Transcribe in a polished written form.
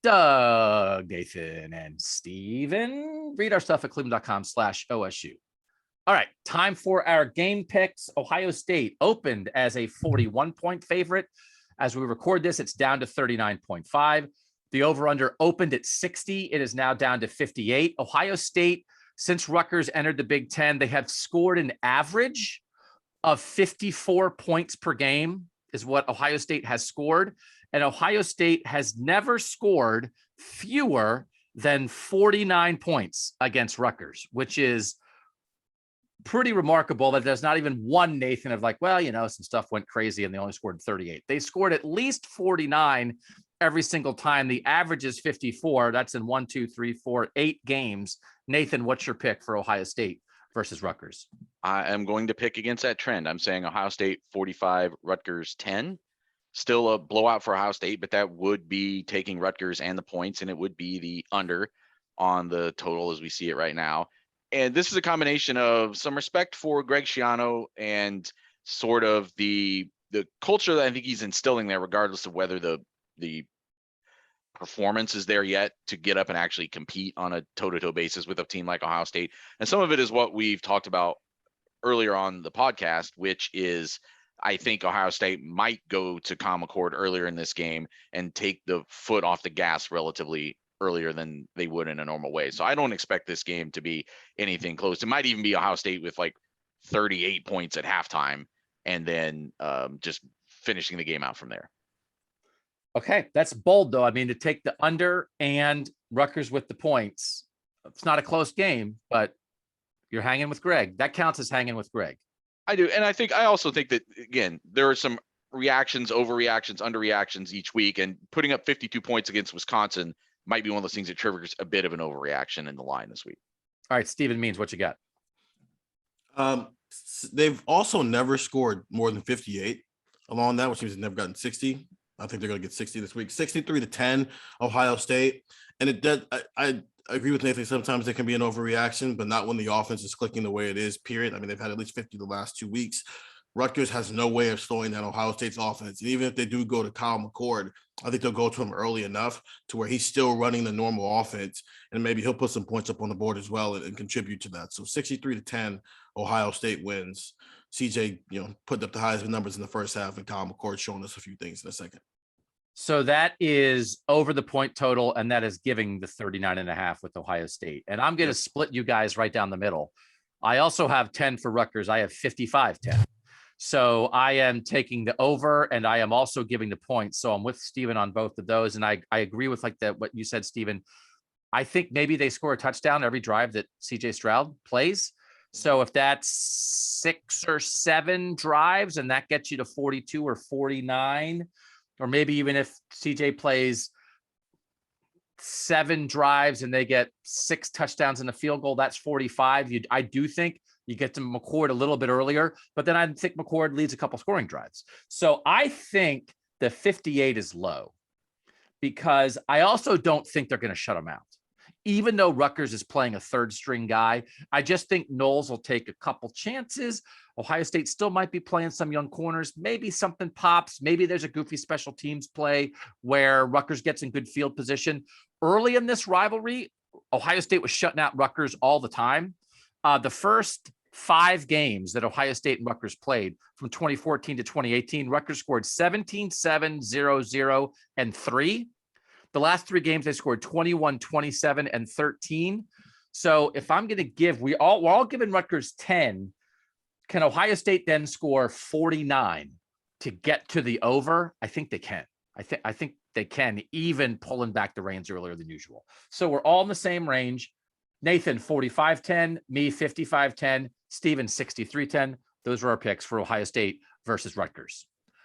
Doug, Nathan, and Steven. Read our stuff at cleveland.com/OSU. All right, time for our game picks. Ohio State opened as a 41-point favorite. As we record this, it's down to 39.5. The over-under opened at 60. It is now down to 58. Ohio State, since Rutgers entered the Big Ten, they have scored an average of 54 points per game is what Ohio State has scored. And Ohio State has never scored fewer than 49 points against Rutgers, which is pretty remarkable that there's not even one Nathan of like, well, some stuff went crazy and they only scored 38. They scored at least 49 every single time. The average is 54. That's in 8 games. Nathan, what's your pick for Ohio State versus Rutgers? I am going to pick against that trend. I'm saying Ohio State 45, Rutgers 10. Still a blowout for Ohio State, but that would be taking Rutgers and the points, and it would be the under on the total as we see it right now. And this is a combination of some respect for Greg Schiano and sort of the culture that I think he's instilling there, regardless of whether the performance is there yet to get up and actually compete on a toe-to-toe basis with a team like Ohio State. And some of it is what we've talked about earlier on the podcast, which is I think Ohio State might go to calm accord earlier in this game and take the foot off the gas relatively earlier than they would in a normal way. So I don't expect this game to be anything close. It might even be Ohio State with like 38 points at halftime and then just finishing the game out from there. Okay, that's bold though. I mean, to take the under and Rutgers with the points, it's not a close game, but you're hanging with Greg. That counts as hanging with Greg. I do. And I also think that, again, there are some reactions, overreactions, underreactions each week, and putting up 52 points against Wisconsin might be one of those things that triggers a bit of an overreaction in the line this week. All right, Steven Means, what you got? They've also never scored more than 58 along that, which means they've never gotten 60. I think they're going to get 60 this week. 63-10, Ohio State. And it does. I agree with Nathan. Sometimes there can be an overreaction, but not when the offense is clicking the way it is, period. I mean, they've had at least 50 the last 2 weeks. Rutgers has no way of slowing down Ohio State's offense. And even if they do go to Kyle McCord, I think they'll go to him early enough to where he's still running the normal offense, and maybe he'll put some points up on the board as well and contribute to that. So 63-10, Ohio State wins. CJ, putting up the Heisman numbers in the first half, and Kyle McCord showing us a few things in a second. So that is over the point total, and that is giving the 39.5 with Ohio State. And I'm going to split you guys right down the middle. I also have 10 for Rutgers. I have 55-10. So I am taking the over, and I am also giving the points. So I'm with Steven on both of those. And I agree with what you said, Steven. I think maybe they score a touchdown every drive that CJ Stroud plays. So if that's 6 or 7 drives and that gets you to 42 or 49, or maybe even if CJ plays 7 drives and they get 6 touchdowns and a field goal, that's 45. I do think you get to McCord a little bit earlier, but then I think McCord leads a couple scoring drives. So I think the 58 is low because I also don't think they're going to shut him out. Even though Rutgers is playing a third string guy, I just think Knowles will take a couple chances. Ohio State still might be playing some young corners. Maybe something pops. Maybe there's a goofy special teams play where Rutgers gets in good field position. Early in this rivalry, Ohio State was shutting out Rutgers all the time. The first 5 games that Ohio State and Rutgers played from 2014 to 2018, Rutgers scored 17, 7, 0, 0, and 3. The last 3 games, they scored 21, 27, and 13. So if I'm going to give, we're all giving Rutgers 10. Can Ohio State then score 49 to get to the over? I think they can. I think they can, even pulling back the reins earlier than usual. So we're all in the same range. Nathan, 45-10, me, 55-10, Steven, 63-10. Those are our picks for Ohio State versus Rutgers.